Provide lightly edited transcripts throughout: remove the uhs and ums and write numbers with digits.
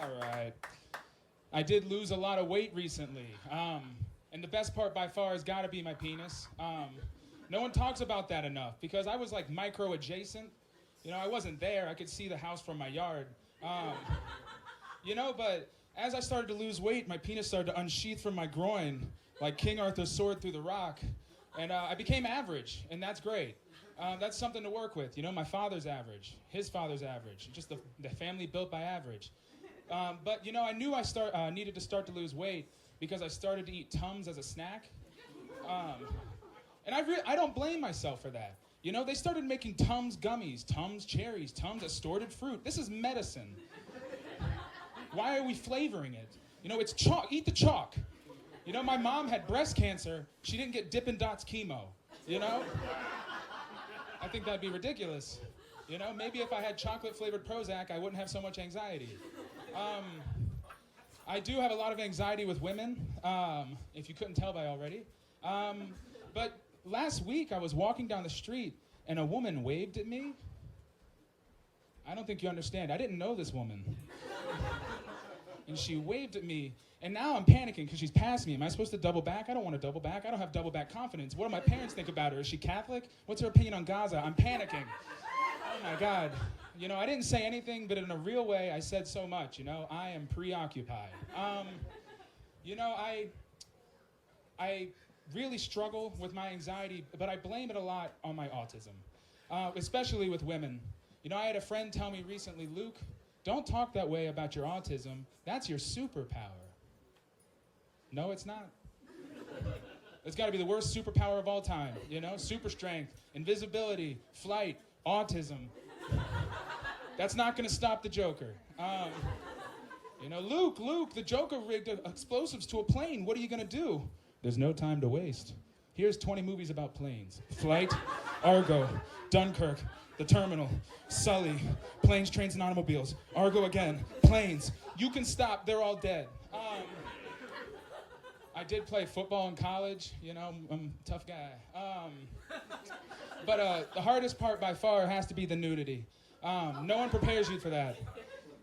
All right. I did lose a lot of weight recently. And the best part by far has got to be my penis. No one talks about that enough because I was like micro adjacent. You know, I wasn't there. I could see the house from my yard. But as I started to lose weight, my penis started to unsheath from my groin like King Arthur's sword through the rock. And I became average, and that's great. That's something to work with. You know, my father's average, his father's average, just the family built by average. But, you know, I knew I needed to start to lose weight because I started to eat Tums as a snack. And I don't blame myself for that. You know, they started making Tums gummies, Tums cherries, Tums assorted fruit. This is medicine. Why are we flavoring it? You know, it's chalk. Eat the chalk. You know, my mom had breast cancer. She didn't get Dippin' Dots chemo, you know? I think that'd be ridiculous. You know, maybe if I had chocolate-flavored Prozac, I wouldn't have so much anxiety. I do have a lot of anxiety with women, if you couldn't tell by already. But last week, I was walking down the street, and a woman waved at me. I don't think you understand. I didn't know this woman. And she waved at me, and now I'm panicking because she's past me. Am I supposed to double back? I don't want to double back. I don't have double back confidence. What do my parents think about her? Is she Catholic? What's her opinion on Gaza? I'm panicking. Oh my God. You know, I didn't say anything, but in a real way, I said so much. You know, I am preoccupied. You know, I really struggle with my anxiety, but I blame it a lot on my autism, especially with women. You know, I had a friend tell me recently, Luke, don't talk that way about your autism. That's your superpower. No, it's not. It's got to be the worst superpower of all time, you know? Super strength, invisibility, flight, autism. That's not going to stop the Joker. You know, Luke, the Joker rigged explosives to a plane. What are you going to do? There's no time to waste. Here's 20 movies about planes. Flight, Argo, Dunkirk, The Terminal, Sully, Planes, Trains, and Automobiles, Argo again, Planes. You can stop, they're all dead. I did play football in college, you know, I'm a tough guy. But the hardest part by far has to be the nudity. No one prepares you for that.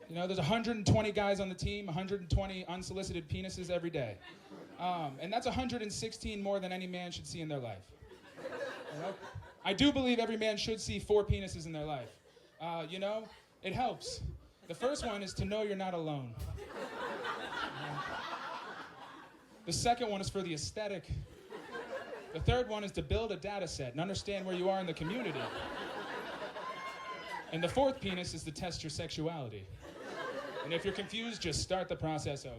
You know, there's 120 guys on the team, 120 unsolicited penises every day. And that's 116 more than any man should see in their life. You know? I do believe every man should see 4 penises in their life. You know, it helps. The first one is to know you're not alone. The second one is for the aesthetic. The third one is to build a data set and understand where you are in the community. And the fourth penis is to test your sexuality. And if you're confused, just start the process over.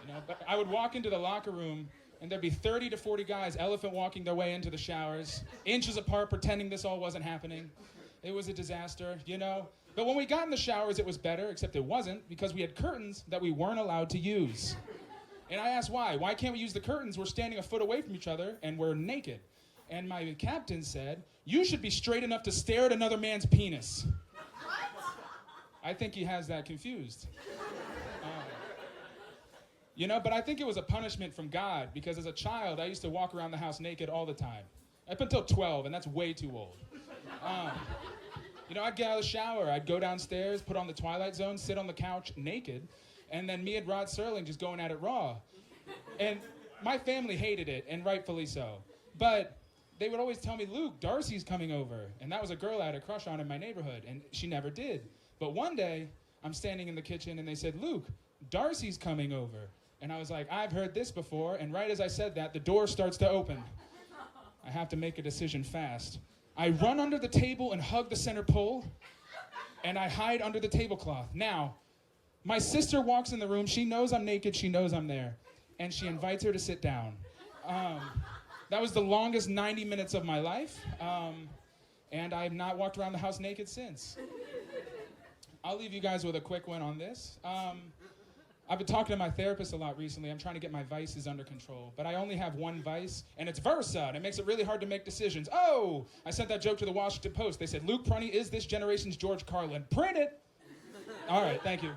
You know, but I would walk into the locker room and there'd be 30 to 40 guys elephant walking their way into the showers, inches apart, pretending this all wasn't happening. It was a disaster, you know? But when we got in the showers, it was better, except it wasn't, because we had curtains that we weren't allowed to use. And I asked why. Why can't we use the curtains? We're standing a foot away from each other, and we're naked. And my captain said, you should be straight enough to stare at another man's penis. What? I think he has that confused. You know, but I think it was a punishment from God, because as a child, I used to walk around the house naked all the time. Up until 12, and that's way too old. You know, I'd get out of the shower, I'd go downstairs, put on the Twilight Zone, sit on the couch naked, and then me and Rod Serling just going at it raw. And my family hated it, and rightfully so. But they would always tell me, Luke, Darcy's coming over. And that was a girl I had a crush on in my neighborhood, and she never did. But one day, I'm standing in the kitchen, and they said, Luke, Darcy's coming over. And I was like, I've heard this before, and right as I said that, the door starts to open. I have to make a decision fast. I run under the table and hug the center pole, and I hide under the tablecloth. Now, my sister walks in the room. She knows I'm naked. She knows I'm there. And she invites her to sit down. That was the longest 90 minutes of my life, and I have not walked around the house naked since. I'll leave you guys with a quick one on this. I've been talking to my therapist a lot recently. I'm trying to get my vices under control, but I only have one vice, and it's Versa, and it makes it really hard to make decisions. Oh, I sent that joke to the Washington Post. They said, Luke Prunty is this generation's George Carlin. Print it! All right, thank you.